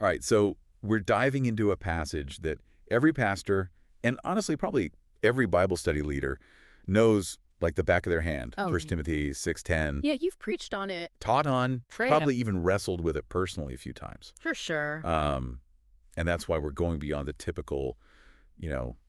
All right, so we're diving into a passage that every pastor, and honestly probably every Bible study leader, knows like the back of their hand. Oh, 1 Timothy 6:10. yeah, you've preached on it. Taught on, Pray probably even wrestled with it personally a few times. For sure. And that's why we're going beyond the typical,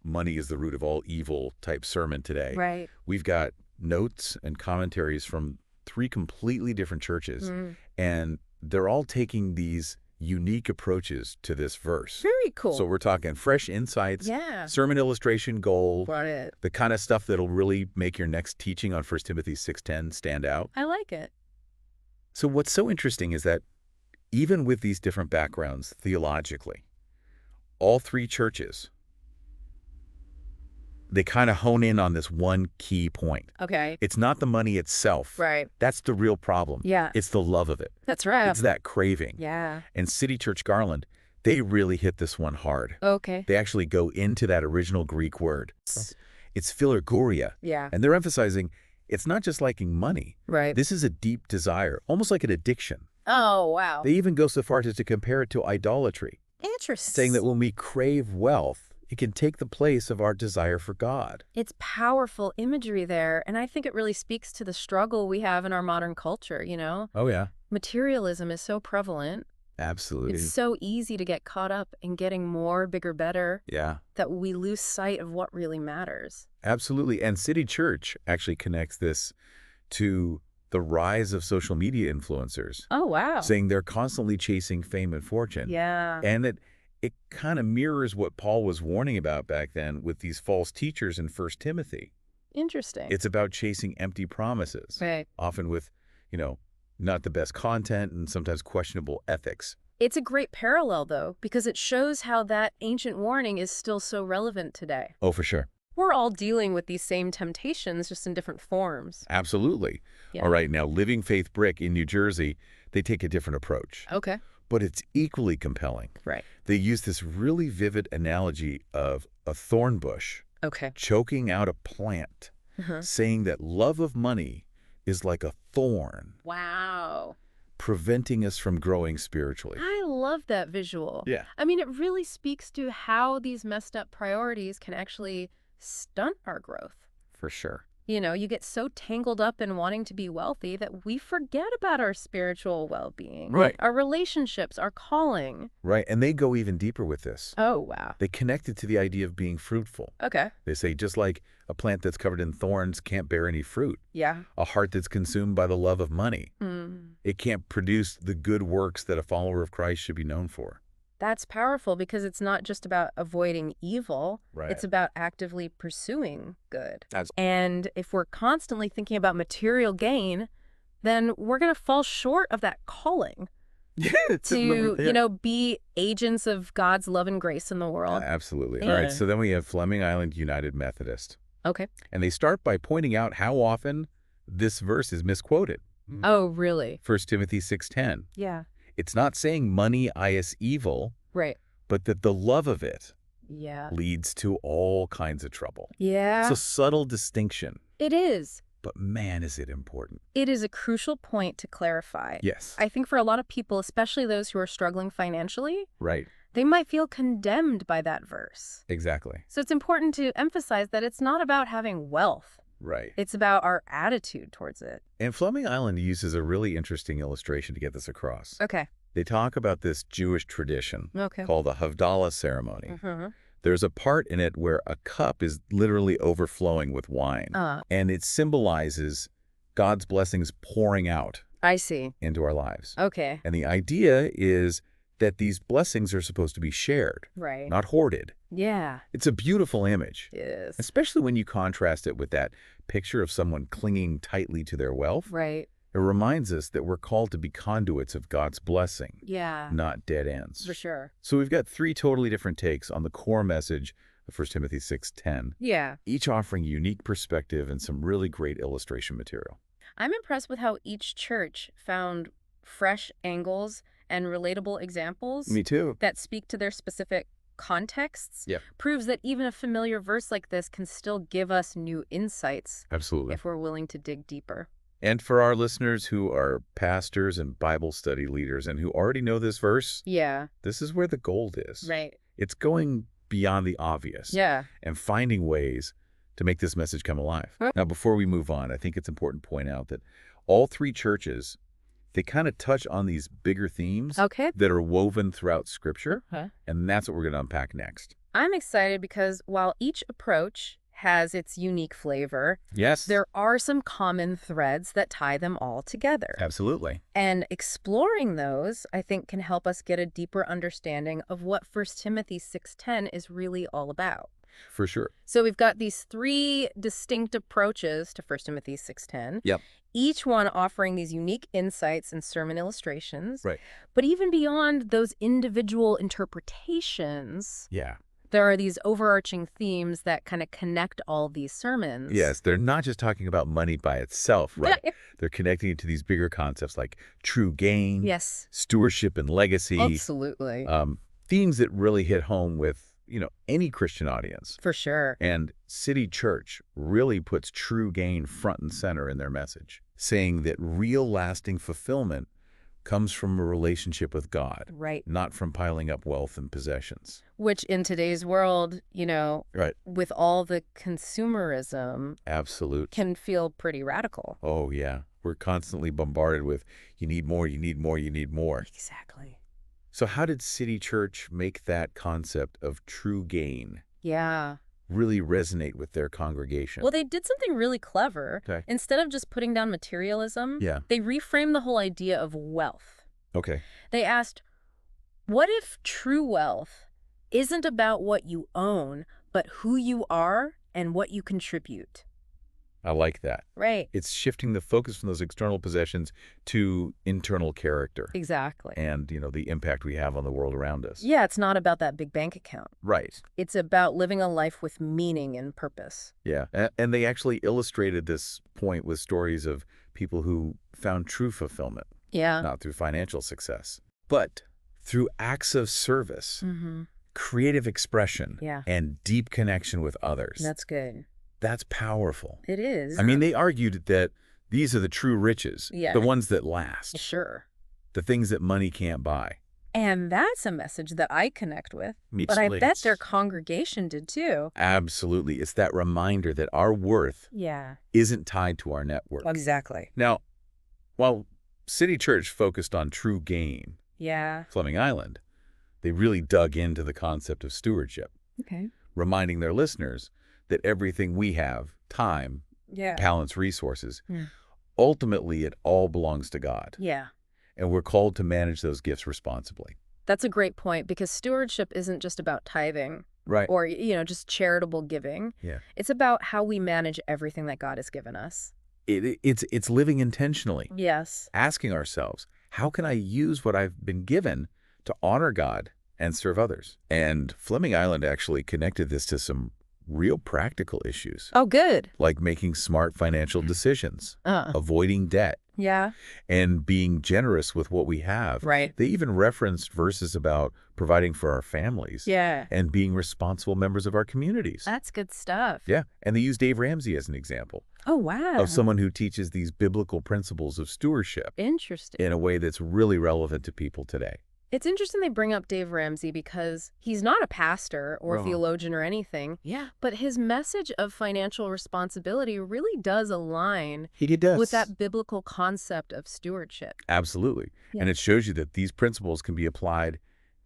money is the root of all evil type sermon today. Right. We've got notes and commentaries from 3 completely different churches, and they're all taking these unique approaches to this verse. Very cool. So we're talking fresh insights, yeah. sermon illustration gold, Got it. the kind of stuff that'll really make your next teaching on 1 Timothy 6:10 stand out. I like it. So what's so interesting is that even with these different backgrounds theologically, all 3 churches, they kind of hone in on this one key point. Okay. It's not the money itself. Right. That's the real problem. Yeah. It's the love of it. That's right. It's that craving. Yeah. And City Church Garland, they really hit this one hard. Okay. They actually go into that original Greek word. It's philargoria. Yeah. And they're emphasizing it's not just liking money. Right. This is a deep desire, almost like an addiction. Oh, wow. They even go so far as to compare it to idolatry, Interesting. saying that when we crave wealth, it can take the place of our desire for God. It's powerful imagery there, and I think it really speaks to the struggle we have in our modern culture, Oh, yeah. Materialism is so prevalent. Absolutely. It's so easy to get caught up in getting more, bigger, better, Yeah, that we lose sight of what really matters. absolutely. And City Church actually connects this to the rise of social media influencers, Oh, wow. saying they're constantly chasing fame and fortune. Yeah. And it kind of mirrors what Paul was warning about back then with these false teachers in 1 Timothy. Interesting. It's about chasing empty promises, Right. often with, not the best content and sometimes questionable ethics. It's a great parallel, though, because it shows how that ancient warning is still so relevant today. Oh, for sure. We're all dealing with these same temptations, just in different forms. Absolutely. Yeah. All right, now Living Faith Brick in New Jersey, they take a different approach, Okay. but it's equally compelling. Right. They use this really vivid analogy of a thorn bush Okay. choking out a plant, saying that love of money is like a thorn, Wow. preventing us from growing spiritually. I love that visual. Yeah. I mean, it really speaks to how these messed up priorities can actually stunt our growth. For sure. You get so tangled up in wanting to be wealthy that we forget about our spiritual well-being. Right. Our relationships, our calling. Right, and they go even deeper with this. Oh, wow. They connect it to the idea of being fruitful. Okay. They say just like a plant that's covered in thorns can't bear any fruit, Yeah. a heart that's consumed by the love of money, Mm. it can't produce the good works that a follower of Christ should be known for. That's powerful because it's not just about avoiding evil. Right. It's about actively pursuing good. That's And if we're constantly thinking about material gain, then we're going to fall short of that calling to, be agents of God's love and grace in the world. Absolutely. Yeah. All right, so then we have Fleming Island United Methodist. Okay. And they start by pointing out how often this verse is misquoted. Oh, really? 1 Timothy 6:10. Yeah. It's not saying money is evil, Right. but that the love of it Yeah. leads to all kinds of trouble. Yeah. It's a subtle distinction, It is. but man, is it important. It is a crucial point to clarify. Yes. I think for a lot of people, especially those who are struggling financially, Right. they might feel condemned by that verse. Exactly. So it's important to emphasize that it's not about having wealth. Right. It's about our attitude towards it. And Fleming Island uses a really interesting illustration to get this across. Okay. They talk about this Jewish tradition Okay. called the Havdalah ceremony. Mm-hmm. There's a part in it where a cup is literally overflowing with wine, and it symbolizes God's blessings pouring out I see. into our lives. Okay. And the idea is that these blessings are supposed to be shared, Right. not hoarded. Yeah. It's a beautiful image, Yes. especially when you contrast it with that picture of someone clinging tightly to their wealth. Right. It reminds us that we're called to be conduits of God's blessing, Yeah. not dead ends. For sure. So we've got 3 totally different takes on the core message of 1 Timothy 6:10, Yeah. each offering unique perspective and some really great illustration material. I'm impressed with how each church found fresh angles and relatable examples Me too. that speak to their specific contexts. Yep. Proves that even a familiar verse like this can still give us new insights Absolutely. if we're willing to dig deeper. And for our listeners who are pastors and Bible study leaders and who already know this verse, Yeah. this is where the gold is. Right. It's going beyond the obvious Yeah. and finding ways to make this message come alive. Now, before we move on, I think it's important to point out that all three churches, they kind of touch on these bigger themes that are woven throughout Scripture, and that's what we're going to unpack next. I'm excited because while each approach has its unique flavor, Yes. there are some common threads that tie them all together. Absolutely. And exploring those, I think, can help us get a deeper understanding of what 1 Timothy 6:10 is really all about. For sure. So we've got these three distinct approaches to 1 Timothy 6:10. Yep. Each one offering these unique insights and sermon illustrations. Right. But even beyond those individual interpretations, Yeah. there are these overarching themes that kind of connect all these sermons. Yes, they're not just talking about money by itself, right? They're connecting it to these bigger concepts like true gain, Yes. stewardship and legacy. Absolutely. Themes that really hit home with, any Christian audience. For sure. And City Church really puts true gain front and center in their message, saying that real lasting fulfillment comes from a relationship with God, Right. not from piling up wealth and possessions. Which in today's world, Right. with all the consumerism, Absolute. can feel pretty radical. Oh, yeah. We're constantly bombarded with, you need more, you need more, you need more. Exactly. So how did City Church make that concept of true gain Yeah. really resonate with their congregation? Well, they did something really clever. Okay. Instead of just putting down materialism, Yeah. they reframed the whole idea of wealth. Okay. They asked, what if true wealth isn't about what you own, but who you are and what you contribute? I like that. Right. It's shifting the focus from those external possessions to internal character Exactly. and, the impact we have on the world around us. Yeah, it's not about that big bank account. Right. It's about living a life with meaning and purpose. Yeah. And they actually illustrated this point with stories of people who found true fulfillment, Yeah. not through financial success, but through acts of service, Mm-hmm. creative expression, Yeah. and deep connection with others. That's good. That's powerful. It is. I mean, they argued that these are the true riches, Yeah. the ones that last, Sure. the things that money can't buy. And that's a message that I connect with. Meets But I leads. bet their congregation did too. Absolutely. It's that reminder that our worth Yeah. isn't tied to our net worth. Exactly. Now, while City Church focused on true gain, Yeah. Fleming Island, they really dug into the concept of stewardship, Okay. reminding their listeners that everything we have, time, Yeah. talents, resources, Hmm. ultimately it all belongs to God. Yeah. And we're called to manage those gifts responsibly. That's a great point because stewardship isn't just about tithing Right. or, just charitable giving. Yeah. It's about how we manage everything that God has given us. It's living intentionally, Yes. asking ourselves, how can I use what I've been given to honor God and serve others? And Fleming Island actually connected this to some real practical issues, Oh, good. like making smart financial decisions, avoiding debt, Yeah. and being generous with what we have. Right. They even referenced verses about providing for our families Yeah. and being responsible members of our communities. That's good stuff. Yeah, and they used Dave Ramsey as an example Oh, wow. of someone who teaches these biblical principles of stewardship Interesting. in a way that's really relevant to people today. It's interesting they bring up Dave Ramsey because he's not a pastor or Oh. theologian or anything. Yeah. But his message of financial responsibility really does align He does. with that biblical concept of stewardship. Absolutely. Yeah. And it shows you that these principles can be applied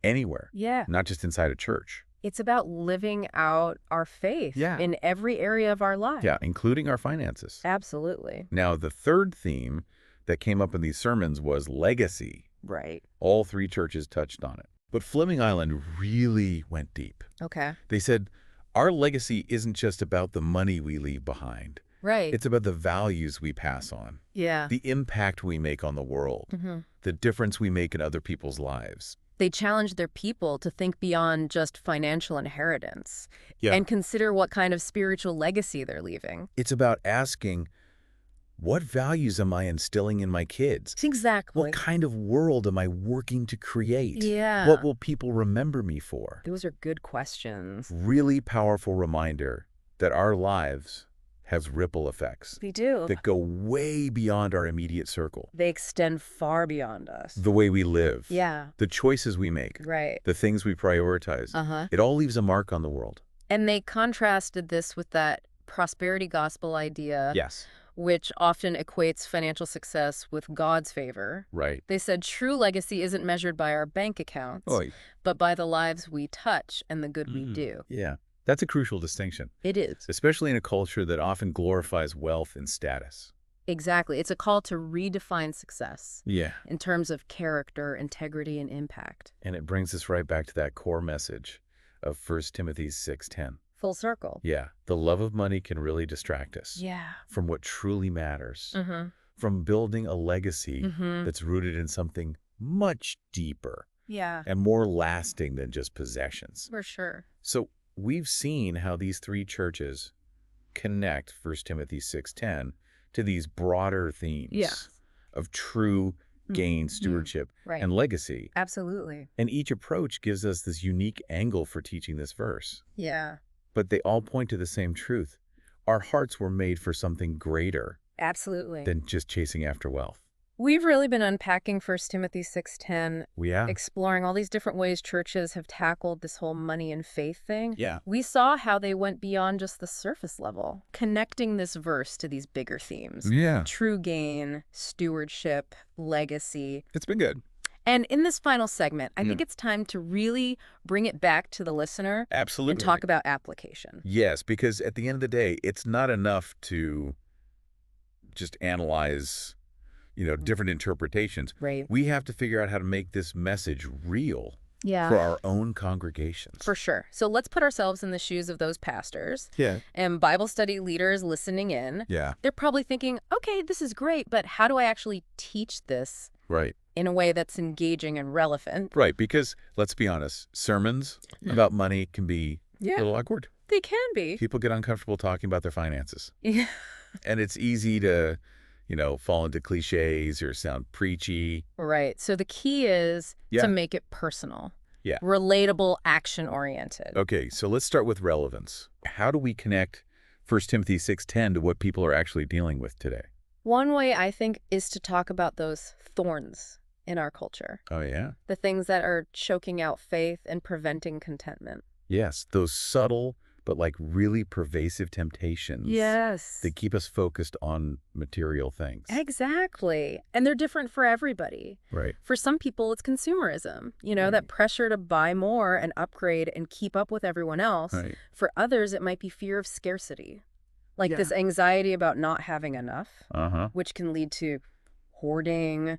anywhere, Yeah. not just inside a church. It's about living out our faith Yeah. in every area of our life. Yeah, including our finances. Absolutely. Now, the third theme that came up in these sermons was legacy. Right. All three churches touched on it. But Fleming Island really went deep. Okay. They said, our legacy isn't just about the money we leave behind. Right. It's about the values we pass on, Yeah. the impact we make on the world, the difference we make in other people's lives. They challenge their people to think beyond just financial inheritance Yeah. and consider what kind of spiritual legacy they're leaving. It's about asking, what values am I instilling in my kids? Exactly. What kind of world am I working to create? Yeah. What will people remember me for? Those are good questions. Really powerful reminder that our lives has ripple effects They do. that go way beyond our immediate circle. They extend far beyond us. The way we live. Yeah. The choices we make. Right. The things we prioritize. It all leaves a mark on the world. And they contrasted this with that prosperity gospel idea. Yes. Which often equates financial success with God's favor. Right. They said true legacy isn't measured by our bank accounts, but by the lives we touch and the good we do. Yeah. That's a crucial distinction. It is. Especially in a culture that often glorifies wealth and status. Exactly. It's a call to redefine success. Yeah. In terms of character, integrity, and impact. And it brings us right back to that core message of 1 Timothy 6:10. Full circle. Yeah. The love of money can really distract us. Yeah. From what truly matters. From building a legacy that's rooted in something much deeper. Yeah. And more lasting than just possessions. For sure. So we've seen how these three churches connect 1 Timothy 6:10 to these broader themes of true gain, stewardship, and legacy. Absolutely. And each approach gives us this unique angle for teaching this verse. Yeah. But they all point to the same truth. Our hearts were made for something greater. Absolutely. Than just chasing after wealth. We've really been unpacking 1 Timothy 6:10, exploring all these different ways churches have tackled this whole money and faith thing. Yeah. We saw how they went beyond just the surface level, connecting this verse to these bigger themes. Yeah. True gain, stewardship, legacy. It's been good. And in this final segment, I think it's time to really bring it back to the listener. Absolutely. And talk about application. Yes, because at the end of the day, it's not enough to just analyze different interpretations. Right. We have to figure out how to make this message real for our own congregations. For sure. So let's put ourselves in the shoes of those pastors and Bible study leaders listening in. Yeah. They're probably thinking, okay, this is great, but how do I actually teach this in a way that's engaging and relevant? Right, because let's be honest, sermons about money can be a little awkward. They can be. People get uncomfortable talking about their finances. Yeah. And it's easy to fall into cliches or sound preachy. Right. So the key is to make it personal. Yeah. Relatable, action-oriented. Okay, so let's start with relevance. How do we connect 1 Timothy 6:10 to what people are actually dealing with today? One way, I think, is to talk about those thorns in our culture. Oh, yeah? The things that are choking out faith and preventing contentment. Yes, those subtle but really pervasive temptations. Yes. That keep us focused on material things. Exactly. And they're different for everybody. Right. For some people, it's consumerism, that pressure to buy more and upgrade and keep up with everyone else. Right. For others, it might be fear of scarcity. This anxiety about not having enough, which can lead to hoarding,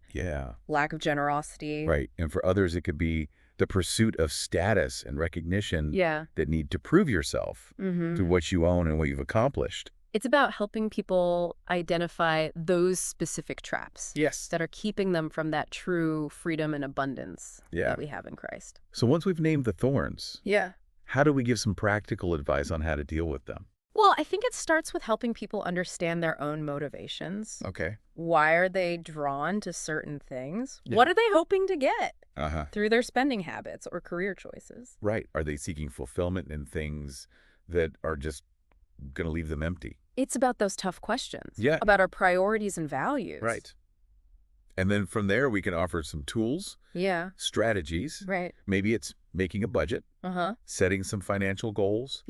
lack of generosity. Right. And for others, it could be the pursuit of status and recognition that need to prove yourself through what you own and what you've accomplished. It's about helping people identify those specific traps that are keeping them from that true freedom and abundance that we have in Christ. So once we've named the thorns, how do we give some practical advice on how to deal with them? Well, I think it starts with helping people understand their own motivations. Okay. Why are they drawn to certain things? Yeah. What are they hoping to get through their spending habits or career choices? Right. Are they seeking fulfillment in things that are just going to leave them empty? It's about those tough questions. Yeah. About our priorities and values. Right. And then from there, we can offer some tools, strategies. Right. Maybe it's making a budget, setting some financial goals,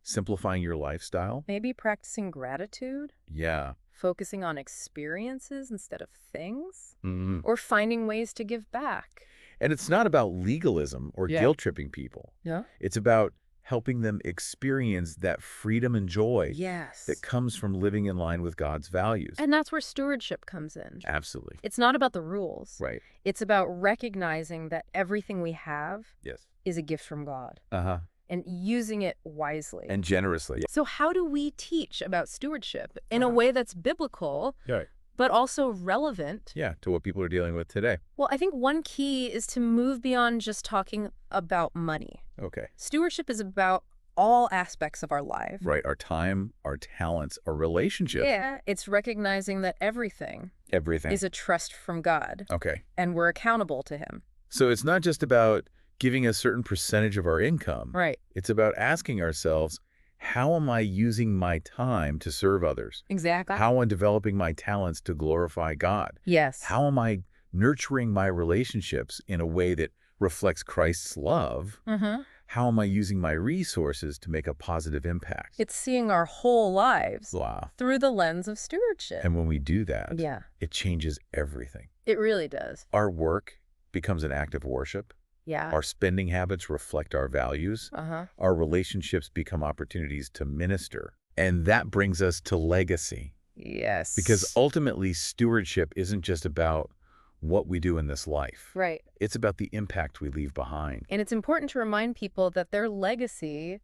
simplifying your lifestyle. Maybe practicing gratitude. Yeah. Focusing on experiences instead of things, or finding ways to give back. And it's not about legalism or guilt-tripping people. Yeah. It's about helping them experience that freedom and joy that comes from living in line with God's values. And that's where stewardship comes in. Absolutely. It's not about the rules. Right. It's about recognizing that everything we have is a gift from God. And using it wisely. And generously. So how do we teach about stewardship in a way that's biblical, but also relevant? Yeah, to what people are dealing with today. Well, I think one key is to move beyond just talking about money. Okay. Stewardship is about all aspects of our life. Right, our time, our talents, our relationships. Yeah, it's recognizing that everything is a trust from God. Okay. And we're accountable to Him. So it's not just about giving a certain percentage of our income. Right. It's about asking ourselves, how am I using my time to serve others? Exactly. How am I developing my talents to glorify God? Yes. How am I nurturing my relationships in a way that reflects Christ's love? How am I using my resources to make a positive impact? It's seeing our whole lives Wow. through the lens of stewardship. And when we do that, Yeah. it changes everything. It really does. Our work becomes an act of worship. Yeah. Our spending habits reflect our values. Our relationships become opportunities to minister. And that brings us to legacy. Yes. Because ultimately, stewardship isn't just about what we do in this life. Right. It's about the impact we leave behind. And it's important to remind people that their legacy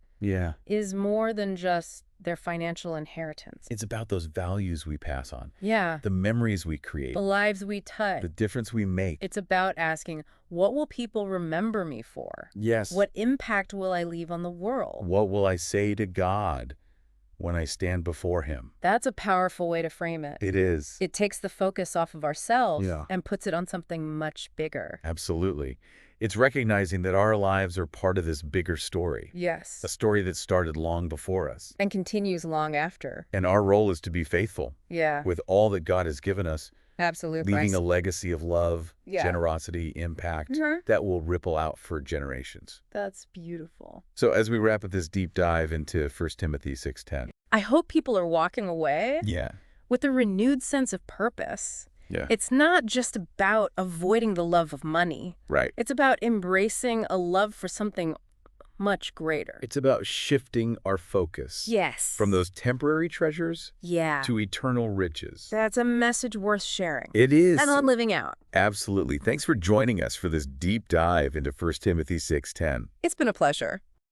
is more than just their financial inheritance. It's about those values we pass on. Yeah. The memories we create. The lives we touch. The difference we make. It's about asking, what will people remember me for? Yes. What impact will I leave on the world? What will I say to God when I stand before him? That's a powerful way to frame it. It is. It takes the focus off of ourselves Yeah. and puts it on something much bigger. Absolutely. It's recognizing that our lives are part of this bigger story. Yes. A story that started long before us. And continues long after. And our role is to be faithful. Yeah. With all that God has given us. Absolutely. Leaving a legacy of love, Yeah. generosity, impact that will ripple out for generations. That's beautiful. So as we wrap up this deep dive into 1 Timothy 6:10. I hope people are walking away with a renewed sense of purpose. Yeah. It's not just about avoiding the love of money. Right. It's about embracing a love for something much greater. It's about shifting our focus. Yes. From those temporary treasures to eternal riches. That's a message worth sharing. It is. And on living out. Absolutely. Thanks for joining us for this deep dive into 1 Timothy 6:10. It's been a pleasure.